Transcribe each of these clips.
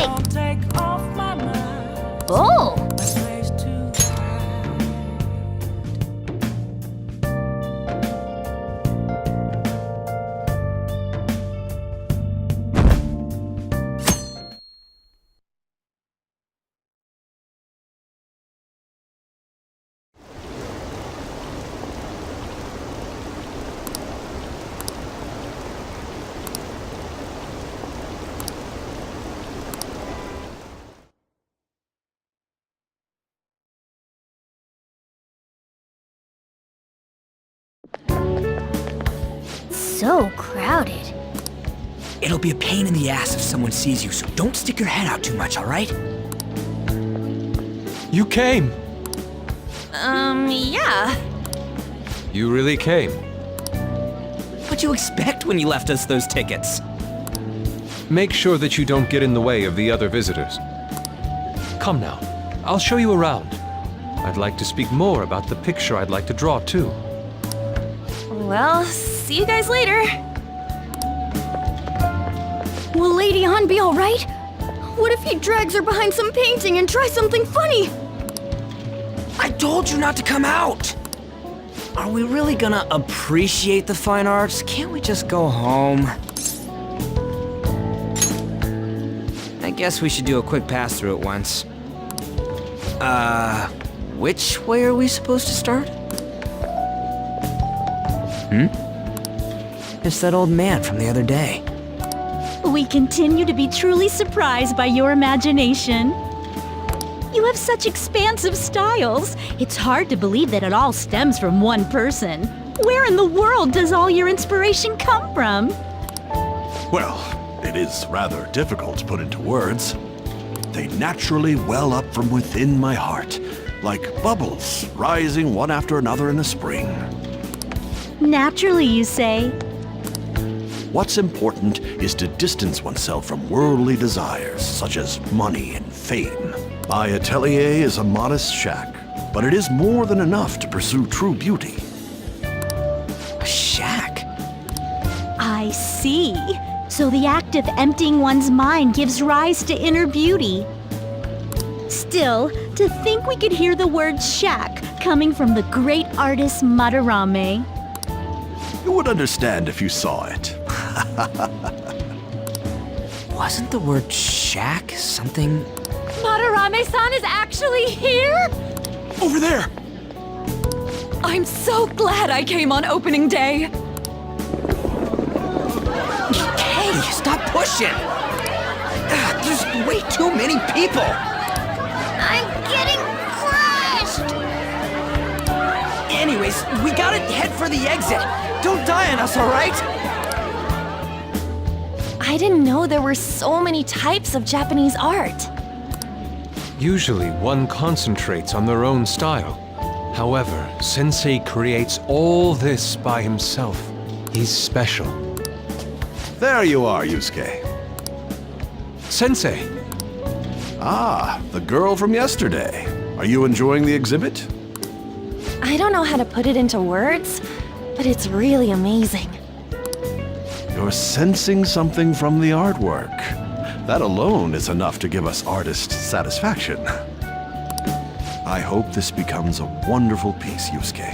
Hey! Oh! So crowded. It'll be a pain in the ass if someone sees you, so don't stick your head out too much, alright? You came! Yeah. You really came. What'd you expect when you left us those tickets? Make sure that you don't get in the way of the other visitors. Come now, I'll show you around. I'd like to speak more about the picture I'd like to draw, too. Well, see you guys later. Will Lady Han be alright? What if he drags her behind some painting and tries something funny? I told you not to come out! Are we really gonna appreciate the fine arts? Can't we just go home? I guess we should do a quick pass-through at once. Which way are we supposed to start? It's that old man from the other day. We continue to be truly surprised by your imagination. You have such expansive styles. It's hard to believe that it all stems from one person. Where in the world does all your inspiration come from? Well, it is rather difficult to put into words. They naturally well up from within my heart, like bubbles rising one after another in the spring. Naturally, you say. What's important is to distance oneself from worldly desires, such as money and fame. My atelier is a modest shack, but it is more than enough to pursue true beauty. A shack? I see. So the act of emptying one's mind gives rise to inner beauty. Still, to think we could hear the word shack coming from the great artist Madarame. You would understand if you saw it. Wasn't the word shack something? Madarame-san is actually here? Over there! I'm so glad I came on opening day. Hey, stop pushing! There's way too many people! I'm getting crushed! Anyways, we gotta head for the exit. Don't die on us, alright? I didn't know there were so many types of Japanese art. Usually, one concentrates on their own style. However, Sensei creates all this by himself. He's special. There you are, Yusuke. Sensei! Ah, the girl from yesterday. Are you enjoying the exhibit? I don't know how to put it into words, but it's really amazing. You're sensing something from the artwork. That alone is enough to give us artist satisfaction. I hope this becomes a wonderful piece, Yusuke.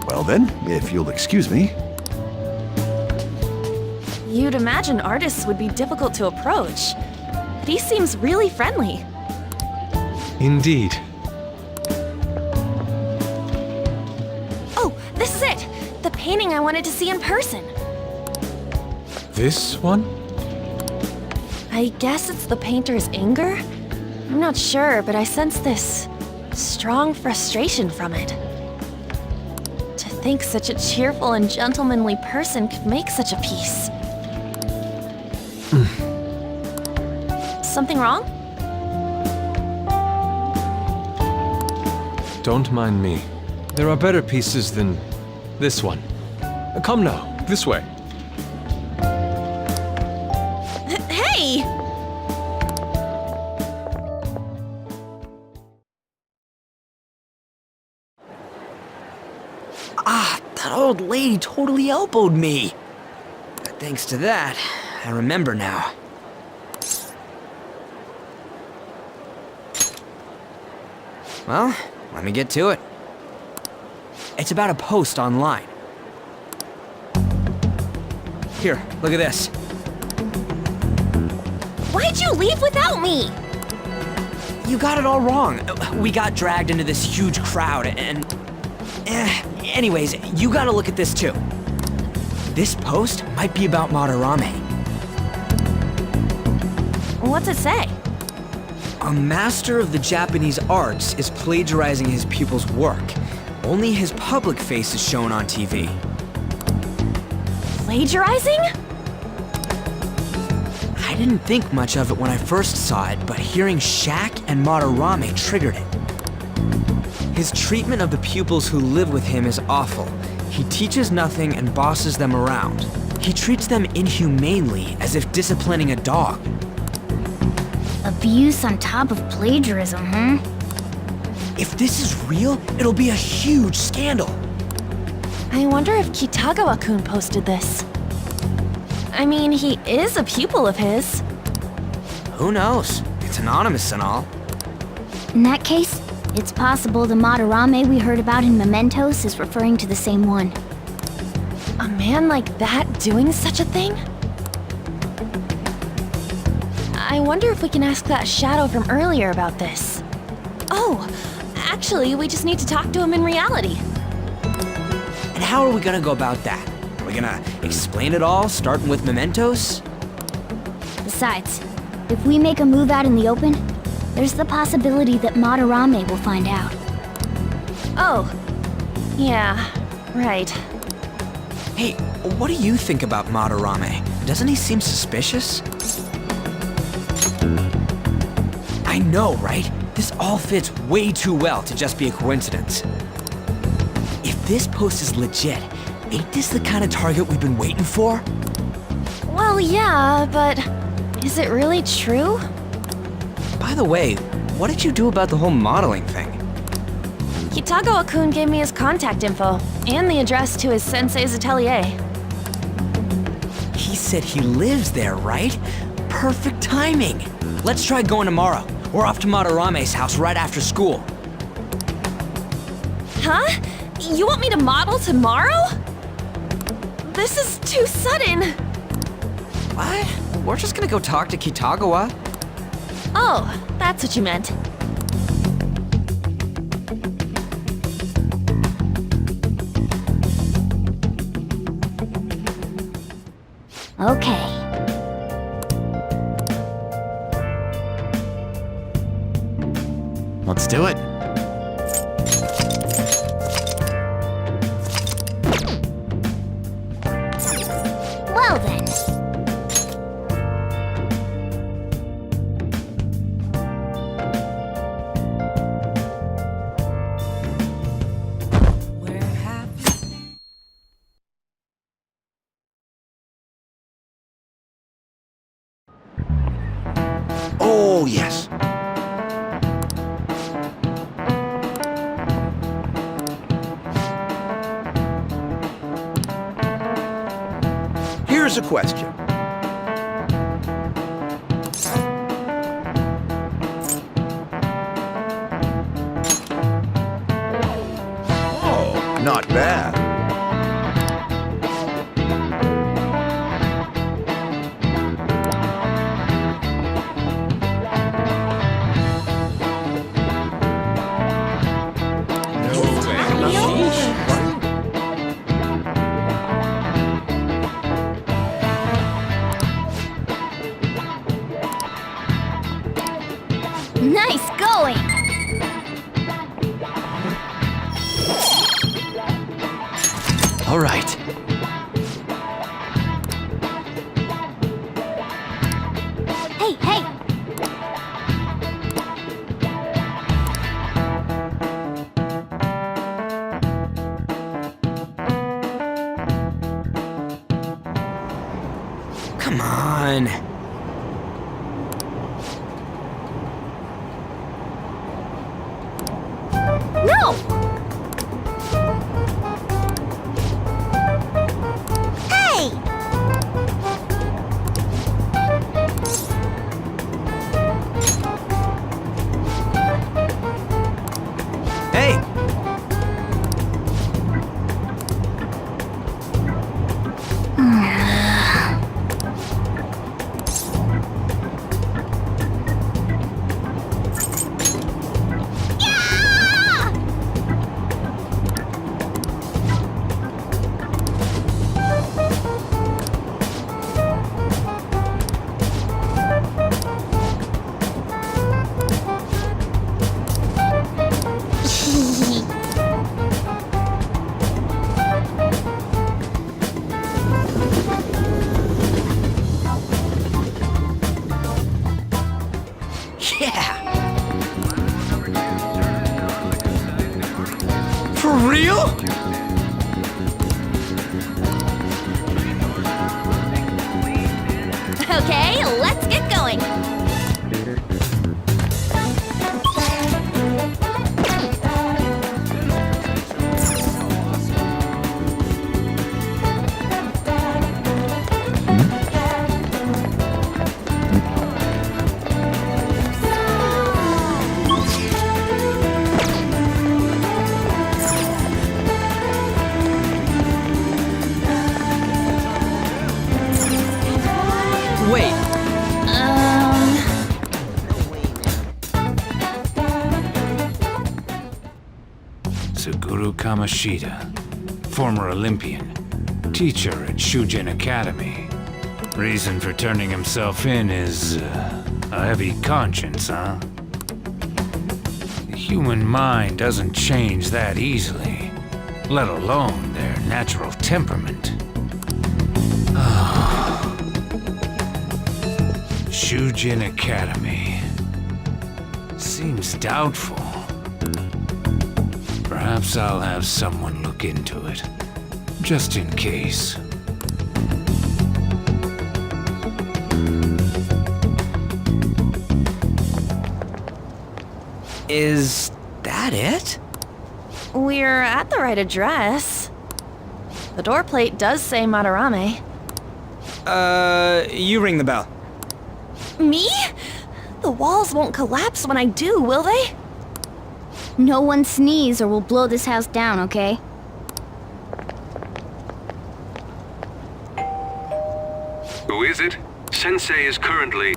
Well then, if you'll excuse me. You'd imagine artists would be difficult to approach, but he seems really friendly. Indeed. Oh, this is it! The painting I wanted to see in person. This one? I guess it's the painter's anger? I'm not sure, but I sense this strong frustration from it. To think such a cheerful and gentlemanly person could make such a piece. Something wrong? Don't mind me. There are better pieces than this one. Come now, this way. Hey! That old lady totally elbowed me. But thanks to that, I remember now. Well, let me get to it. It's about a post online. Here, look at this. Why'd you leave without me? You got it all wrong. We got dragged into this huge crowd and... anyways, you gotta look at this too. This post might be about Madarame. What's it say? A master of the Japanese arts is plagiarizing his pupil's work. Only his public face is shown on TV. Plagiarizing? I didn't think much of it when I first saw it, but hearing Shaq and Madarame triggered it. His treatment of the pupils who live with him is awful. He teaches nothing and bosses them around. He treats them inhumanely, as if disciplining a dog. Abuse on top of plagiarism, huh? If this is real, it'll be a huge scandal. I wonder if Kitagawa-kun posted this. I mean, he is a pupil of his. Who knows? It's anonymous and all. In that case, it's possible the Madarame we heard about in Mementos is referring to the same one. A man like that doing such a thing? I wonder if we can ask that shadow from earlier about this. Oh, actually, we just need to talk to him in reality. And how are we gonna go about that? Are we gonna explain it all, starting with Mementos? Besides, if we make a move out in the open, there's the possibility that Madarame will find out. Oh, yeah, right. Hey, what do you think about Madarame? Doesn't he seem suspicious? I know, right? This all fits way too well to just be a coincidence. If this post is legit, ain't this the kind of target we've been waiting for? Well, yeah, but is it really true? By the way, what did you do about the whole modeling thing? Kitagawa-kun gave me his contact info and the address to his sensei's atelier. He said he lives there, right? Perfect timing. Let's try going tomorrow. We're off to Madarame's house right after school. Huh? You want me to model tomorrow? This is too sudden. What? We're just gonna go talk to Kitagawa. Oh, that's what you meant. Okay. Let's do it. Well then. Oh, yes. Here's a question. Oh, not bad. Nice going! All right. Hey, hey! Come on. No! Yeah! For real? Okay, let's get going. Wait, Suguru Kamoshida, former Olympian, teacher at Shujin Academy. Reason for turning himself in is a heavy conscience, huh? The human mind doesn't change that easily, let alone their natural temperament. Shujin Academy. Seems doubtful. Perhaps I'll have someone look into it, just in case. is that it? We're at the right address. The door plate does say Madarame. You ring the bell. Me? The walls won't collapse when I do, will they? No one sneeze or we'll blow this house down, okay? Who is it? Sensei is currently...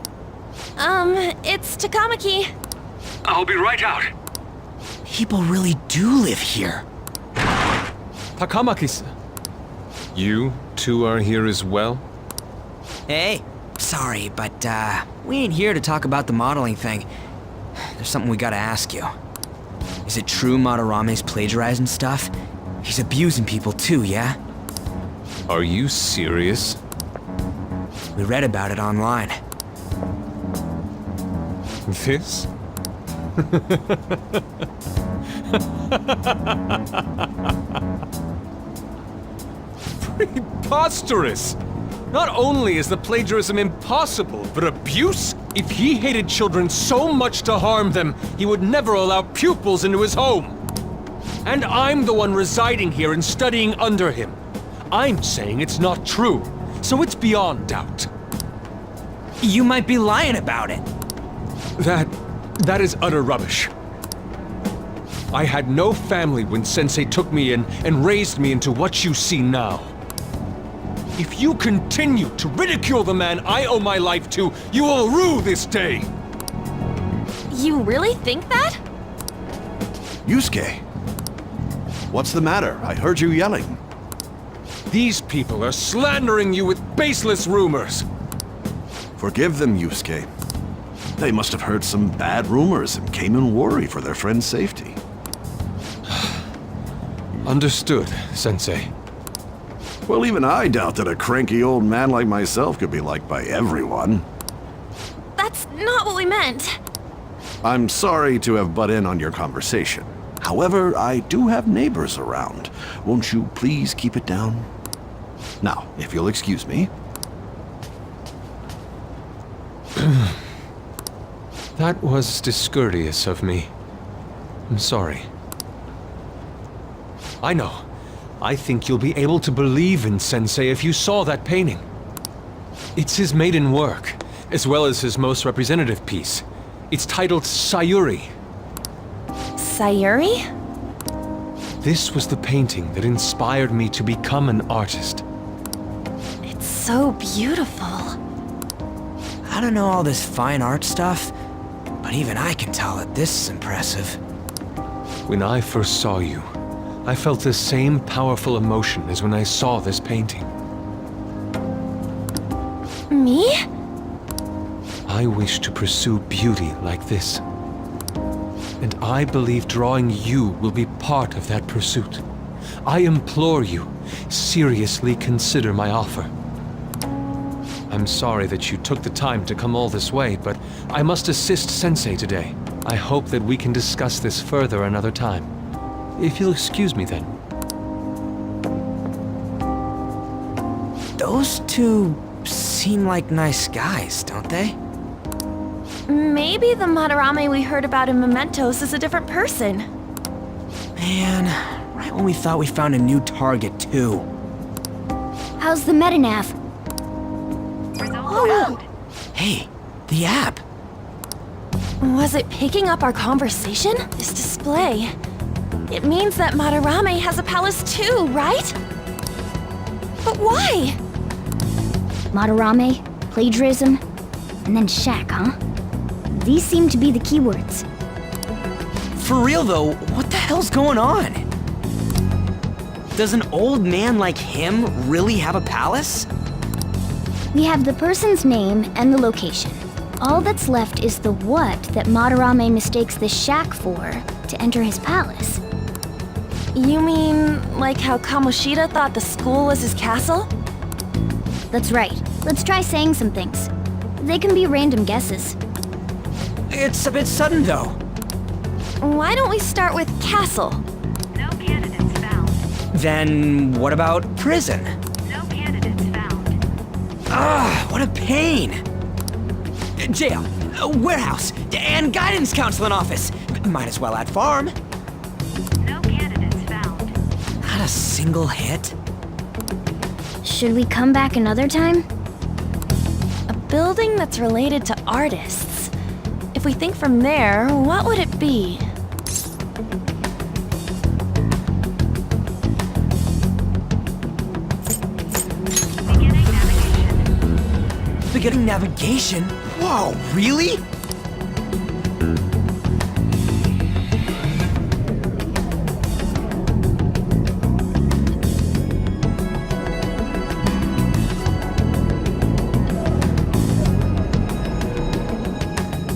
It's Takamaki. I'll be right out. People really do live here. Takamaki-san. You two are here as well? Hey, sorry, but, we ain't here to talk about the modeling thing. There's something we gotta ask you. Is it true Madarame's plagiarizing stuff? He's abusing people too, yeah? Are you serious? We read about it online. This? Preposterous! Not only is the plagiarism impossible, but abuse? If he hated children so much to harm them, he would never allow pupils into his home. And I'm the one residing here and studying under him. I'm saying it's not true, so it's beyond doubt. You might be lying about it. That is utter rubbish. I had no family when Sensei took me in and raised me into what you see now. If you continue to ridicule the man I owe my life to, you will rue this day! You really think that? Yusuke, what's the matter? I heard you yelling. These people are slandering you with baseless rumors. Forgive them, Yusuke. They must have heard some bad rumors and came in worry for their friend's safety. Understood, Sensei. Well, even I doubt that a cranky old man like myself could be liked by everyone. That's not what we meant. I'm sorry to have butt in on your conversation. However, I do have neighbors around. Won't you please keep it down? Now, if you'll excuse me. That was discourteous of me. I'm sorry. I know. I think you'll be able to believe in Sensei if you saw that painting. It's his maiden work, as well as his most representative piece. It's titled Sayuri. Sayuri? This was the painting that inspired me to become an artist. It's so beautiful. I don't know all this fine art stuff, but even I can tell that this is impressive. When I first saw you, I felt the same powerful emotion as when I saw this painting. Me? I wish to pursue beauty like this. And I believe drawing you will be part of that pursuit. I implore you, seriously consider my offer. I'm I'm sorry that you took the time to come all this way, but I must assist Sensei today. I hope that we can discuss this further another time. If you'll excuse me then. Those two seem like nice guys, don't they? Maybe the Madarame we heard about in Mementos is a different person. Man, right when we thought we found a new target, too. How's the metanav? Oh! Hey, the app. Was it picking up our conversation? This display. It means that Madarame has a palace too, right? But why? Madarame, plagiarism, and then Shaq, huh? These seem to be the keywords. For real though, what the hell's going on? Does an old man like him really have a palace? We have the person's name and the location. All that's left is the what that Madarame mistakes the shack for to enter his palace. You mean, like how Kamoshida thought the school was his castle? That's right. Let's try saying some things. They can be random guesses. It's a bit sudden though. Why don't we start with castle? No candidates found. Then what about prison? No candidates found. Ah, what a pain! Jail, warehouse, and guidance counseling office. Might as well add farm. No candidates found. Not a single hit. Should we come back another time? A building that's related to artists. If we think from there, what would it be? Beginning navigation. Beginning navigation? Whoa, really?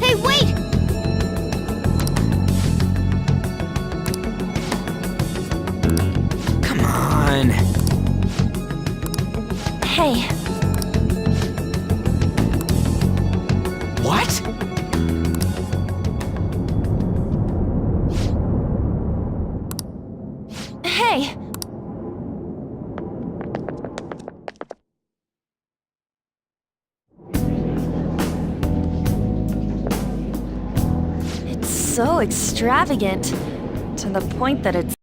Hey, wait! Come on. Hey, What? hey! It's so extravagant, to the point that it's